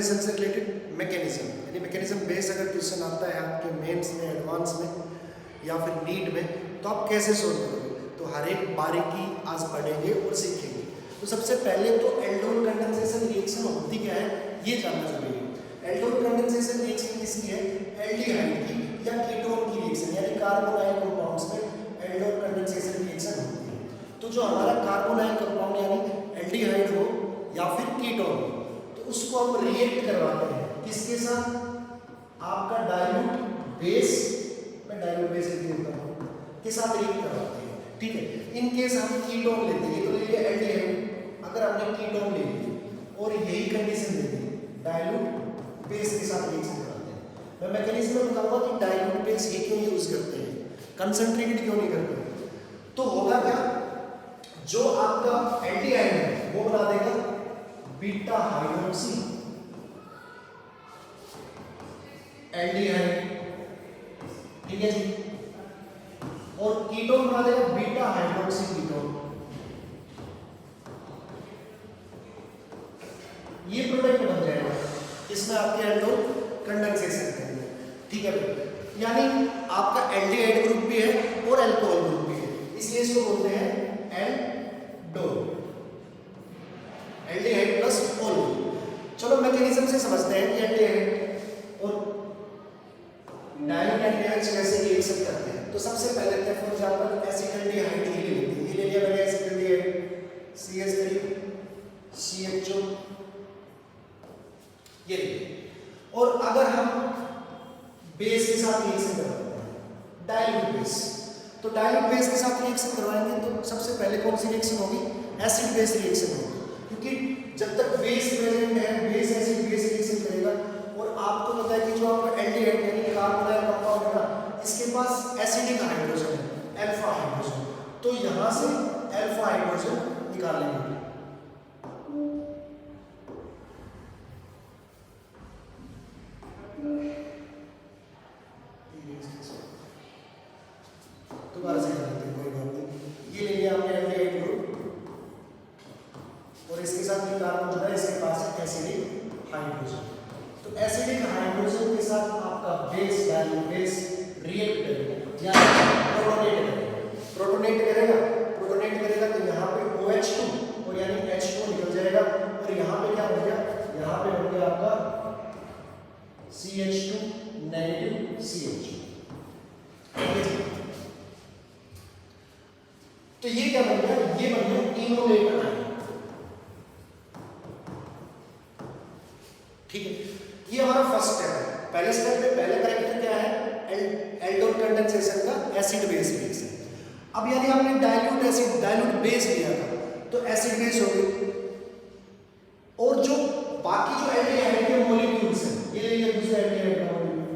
Condensation से related mechanism, यानी mechanism base अगर क्वेश्चन आता है आपके मेंस में, एडवांस में या फिर नीट में, तो आप कैसे सोल्व करोगे, तो हर एक बारीकी आज पढ़ेंगे और सीखेंगे। तो सबसे पहले तो एल्डोल कंडेंसेशन रिएक्शन होती क्या है ये जानना जरूरी है। एल्डोल कंडेंसेशन रिएक्शन किसकी है, एल्डिहाइड की या कीटोन की रिएक्शन, यानी कार्बोनाइल कंपाउंड्स में एल्डोल कंडेंसेशन रिएक्शन होती है। तो जो हमारा कार्बोनाइल कंपाउंड यानी एल्डिहाइड हो या फिर कीटोन हो, तो उसको हम रिएक्ट करवाते हैं किसके साथ, आपका डाइल्यूट बेस, मैं डाइल्यूट बेस लिख देता हूं, के साथ रिएक्ट करवाते हैं, ठीक है। इन केस हम कीटोन लेते हैं, तो ले लिया एल्डिहाइड, अगर हमने कीटोन ले लिया और यही कंडीशन दे दी, डाइल्यूट बेस के साथ रिएक्शन करवाते हैं। मैं मैकेनिज्म में बताऊंगा कि डाइल्यूट बेस ये क्यों यूज करते हैं, कंसंट्रेटेड क्यों नहीं करते। तो होगा क्या, जो आपका एल्डिहाइड है वो बना देगा बीटा हाइड्रोक्सी एल्डिहाइड, ठीक है जी, और कीटोन बना देगा बीटा हाइड्रोक्सी कीटोन। ये प्रोडक्ट बन जाएगा, इसमें आपके एल्डोल कंडेंसेशन करेंगे, ठीक है। यानी आपका एल्डिहाइड ग्रुप भी है और अल्कोहल ग्रुप भी है, इसलिए इसको बोलते हैं एल्डोल, एल्डिहाइड प्लस ऑल। चलो मैकेनिज्म से समझते हैं कि एल्डिहाइड और डाइल्यूट एल्डिहाइड्स कैसे रिएक्शन करते हैं। तो सबसे पहले लेते हैं फॉर एग्जांपल एसिटाल्डिहाइड ही ले लेते हैं, ये ले लिया मैंने एसिटाल्डिहाइड CH3 CHO, ये और अगर हम बेस के साथ रिएक्शन करवाते हैं डाइल्यूट बेस, तो डाइल्यूट बेस के साथ रिएक्शन करवाएंगे तो सबसे पहले कौन सी रिएक्शन होगी, एसिड बेस रिएक्शन होगी, क्योंकि जब तक बेस प्रेजेंट है बेस एसिड बेस रिएक्शन करेगा। और आपको पता है कि जो आपका एल्डिहाइड यानी कार्बोनाइल कंपाउंड है ना, इसके पास एसिडिक हाइड्रोजन है, अल्फा हाइड्रोजन, तो यहां से अल्फा हाइड्रोजन निकालेंगे, दोबारा से कर लेते हैं, कोई बात नहीं। ये ले लिया हमने एल्डिहाइड ग्रुप और इसके साथ ये कार्बन जुड़ा है, इसके पास एसिडिक हाइड्रोजन, तो एसिडिक हाइड्रोजन के साथ आपका बेस डाइल्यूट बेस रिएक्ट करेगा या प्रोटोनेट करेगा, प्रोटोनेट करेगा तो यहाँ पे OH2 और यानी H2 निकल जाएगा, और यहाँ पे क्या हो गया, यहाँ पे हो गया आपका CH2 नेगेटिव CH2, तो ये क्या बन गया, ये बन गया इनोलेट आयन, ठीक है। ये हमारा फर्स्ट स्टेप है। पहले स्टेप में पहले कैरेक्टर क्या है, एल्डोल कंडेंसेशन का एसिड बेस रिएक्शन। अब यानी आपने डाइल्यूट एसिड डाइल्यूट बेस लिया था तो एसिड बेस हो गई, और जो बाकी जो एल्डिहाइड के मॉलिक्यूल्स हैं, ये ले लिया दूसरा एल्डिहाइड का मॉलिक्यूल,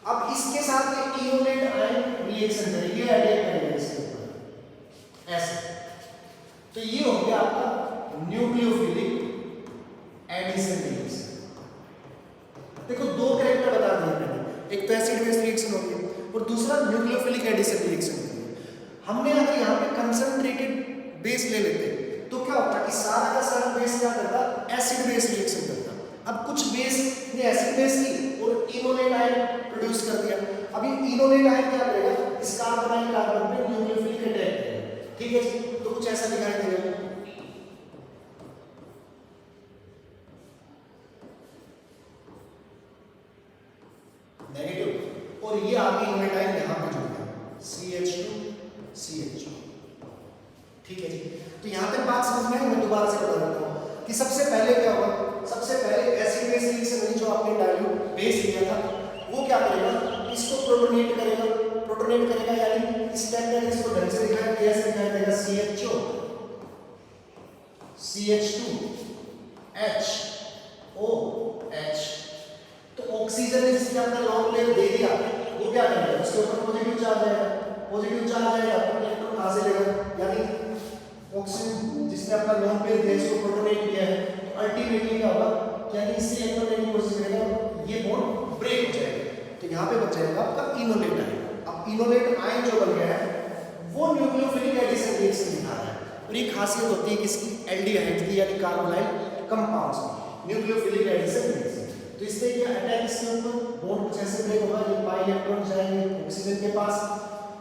अब इसके साथ ये इनोलेट आयन रिएक्शन करेंगे, एडिट करेंगे इसके ऊपर ऐसे, तो ये हो गया आपका न्यूक्लियोफिलिक एडिशन रिएक्शन। देखो दो कैरेक्टर बता दिए मैंने, एक तो एसिड बेस रिएक्शन हो गया और दूसरा न्यूक्लियोफिलिक एडिशन रिएक्शन हो गया। हमने अगर यहाँ पे कंसंट्रेटेड बेस ले लेते तो क्या होता कि सारा का सारा बेस क्या करता, एसिड बेस रिएक्शन करता। अब कुछ बेस ने एसिड बेस की और इनोलेट आयन प्रोड्यूस कर दिया, अब ये इनोलेट आयन क्या करेगा, इस कार्बोनाइल कार्बन पे न्यूक्लियोफिलिक अटैक करेगा, ठीक है। तो कुछ ऐसा दिखाई देगा, नेगेटिव, और ये आपकी इनोलेट आयन यहां पे जुड़ गया CH2 CH2, ठीक है जी। तो यहां तक बात समझ में आई। मैं दोबारा से बता देता हूं कि सबसे पहले क्या होगा, सबसे पहले एसिड बेस रिएक्शन जो आपने डाइल्यूट बेस लिया था वो क्या करेगा, इसको प्रोटोनेट करेगा, यानी इस टाइप में इसको ढंग से दिखाया कैसे दिखाई देगा, CHO CH2 HOH, तो ऑक्सीजन ने जिसने अपना लॉन्ग लेयर दे दिया वो क्या करेगा, उसके ऊपर पॉजिटिव चार्ज आएगा, तो इलेक्ट्रॉन कहां से लेगा, यानी ऑक्सीजन जिसने अपना लॉन्ग लेयर दिया इसको प्रोटोनेट किया है, तो अल्टीमेटली क्या होगा, यानी इससे इलेक्ट्रॉन लेने की कोशिश करेगा, ये बॉन्ड ब्रेक हो जाएगा, तो यहाँ पे बच जाएगा आपका इनोलेट आयन। अब इनोलेट आयन जो बन गया है वो न्यूक्लियोफिलिक एडिशन रिएक्शन दिखा रहा है, और ये खासियत होती है किसकी, एल्डिहाइड की यानी कार्बोनाइल कंपाउंड्स की, न्यूक्लियोफिलिक एडिशन रिएक्शन। तो इससे क्या अटैक इसके ऊपर बॉन्ड कुछ ऐसे ब्रेक होगा, ये पाई इलेक्ट्रॉन जाएंगे ऑक्सीजन के पास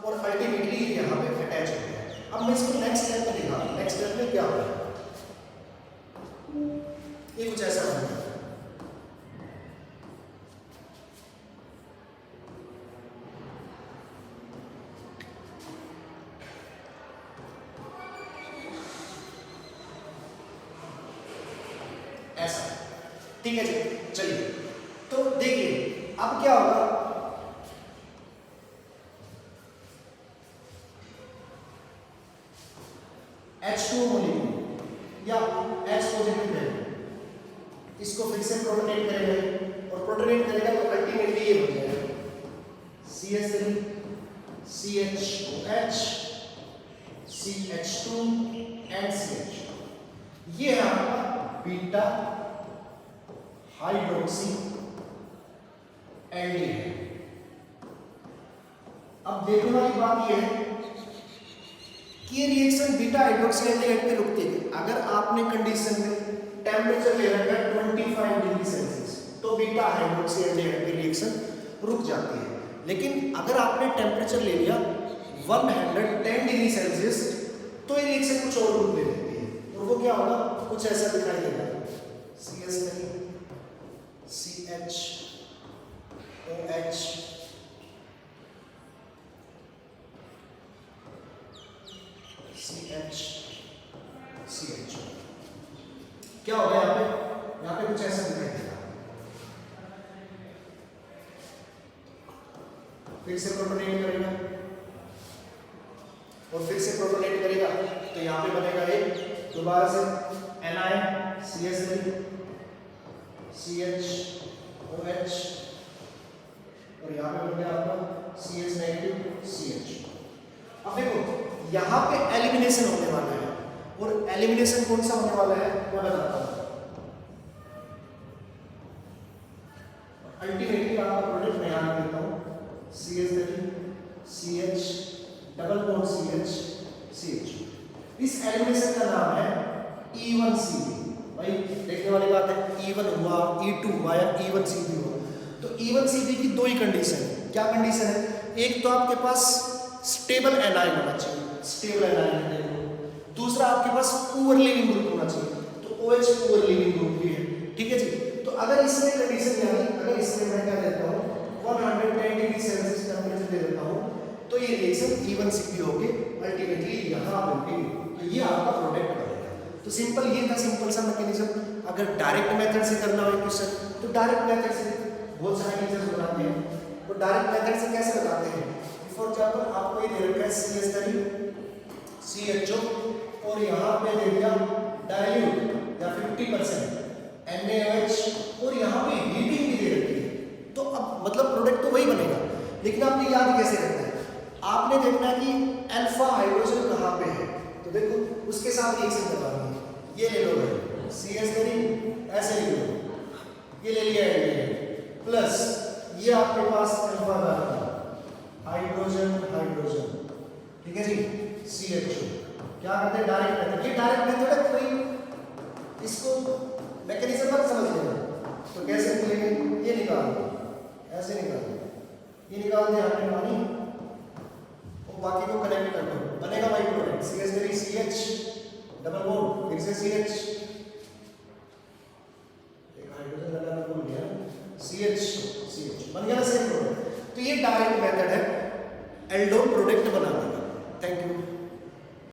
और अल्टीमेटली यहाँ पे अटैच हो गया। अब मैं इसको नेक्स्ट स्टेप में दिखा, नेक्स्ट स्टेप में क्या होगा, ये कुछ ऐसा होगा। ऐसा, ठीक है जी, चलिए तो देखिए अब क्या होगा, H2O मॉलिक्यूल या H पॉजिटिव है, इसको फिर से प्रोटोनेट करेंगे और प्रोटोनेट करेगा तो अल्टीमेटली ये बन जाएगा CH3 CHOH CH2 and CH। ये है आपका बीटा हाइड्रोक्सी एल्डिहाइड। अब देखने वाली बात ये है कि ये रिएक्शन बीटा हाइड्रोक्सी एल्डिहाइड पे रुकती है। अगर आपने कंडीशन में टेम्परेचर ले रखा है 25 डिग्री सेल्सियस तो बीटा हाइड्रोक्सी एल्डिहाइड की रिएक्शन रुक जाती है। लेकिन अगर आपने टेम्परेचर ले लिया 110 डिग्री सेल्सियस तो ये रिएक्शन कुछ और रूप ले लेती है और वो क्या होगा, कुछ ऐसा दिखाई देगा CH3 CHOH CH क्या हो गया यहाँ पे कुछ ऐसा दिखाई देगा। फिर से प्रोटोनेट करेगा और फिर से प्रोटोनेट करेगा तो यहाँ पे बनेगा एक दोबारा से Ni CH3 CHOH और यहाँ पे बन गया आपका CH नेगेटिव CH। अब देखो यहाँ पे एलिमिनेशन होने वाला है और एलिमिनेशन कौन सा होने वाला है मैं बताता हूँ। अल्टीमेटली आपका प्रोडक्ट मैं यहाँ देता हूँ CH3 CH double bond CH CH। इस एलिमिनेशन का नाम है E1CP। भाई देखने वाली बात है, E1 हुआ E2 हुआ या E1CP हुआ। तो E1CP की दो ही कंडीशन है। क्या कंडीशन है, एक तो आपके पास स्टेबल एनाइन होना चाहिए, स्टेबल एनाइन है। दूसरा आपके पास पुअर लिविंग ग्रुप होना चाहिए, तो OH पुअर लिविंग ग्रुप भी है, ठीक है जी। तो अगर इसमें कंडीशन यानी अगर इसमें मैं क्या देता हूँ 110 डिग्री सेल्सियस टेम्परेचर दे देता हूँ तो ये रिएक्शन E1CP होके अल्टीमेटली यहाँ बनेगी, तो ये आपका प्रोडक्ट बनेगा। तो सिंपल ये था, सिंपल सा मैकेनिज्म। अगर डायरेक्ट मेथड से करना हो क्वेश्चन तो डायरेक्ट मेथड से बहुत सारे टीचर्स बताते हैं, तो डायरेक्ट मेथड से कैसे बताते हैं। फॉर एग्जांपल आपको ये दे रखा है CH3 CHO और यहाँ पे दे दिया डाइल्यूट या 50% NaOH और यहाँ पे हीटिंग भी दे रखी है, तो अब मतलब प्रोडक्ट तो वही बनेगा। लेकिन आपने याद कैसे रखना है, आपने देखना है कि अल्फा हाइड्रोजन कहाँ पे है, तो देखो उसके साथ रिएक्शन करवानी है। ये ले लो भाई CH3 ऐसे लिख लो, ये ले लिया एल्डिहाइड प्लस ये आपके पास अल्फा हाइड्रोजन हाइड्रोजन, ठीक है जी CHO। क्या करते हैं डायरेक्ट मेथड, ये डायरेक्ट मेथड है, कोई इसको मैकेनिज्म मत समझ लेना। तो कैसे निकलेंगे, ये निकाल दो, ऐसे निकाल दो, ये निकाल दे आपने पानी और बाकी को कनेक्ट कर दो, बनेगा भाई product CH3 CH double bond फिर से CH, एक हाइड्रोजन लगाना भूल गया, CH बन गया ना सेम प्रोडक्ट। तो ये डायरेक्ट मेथड है एल्डोन प्रोडक्ट बनाने का। Thank you.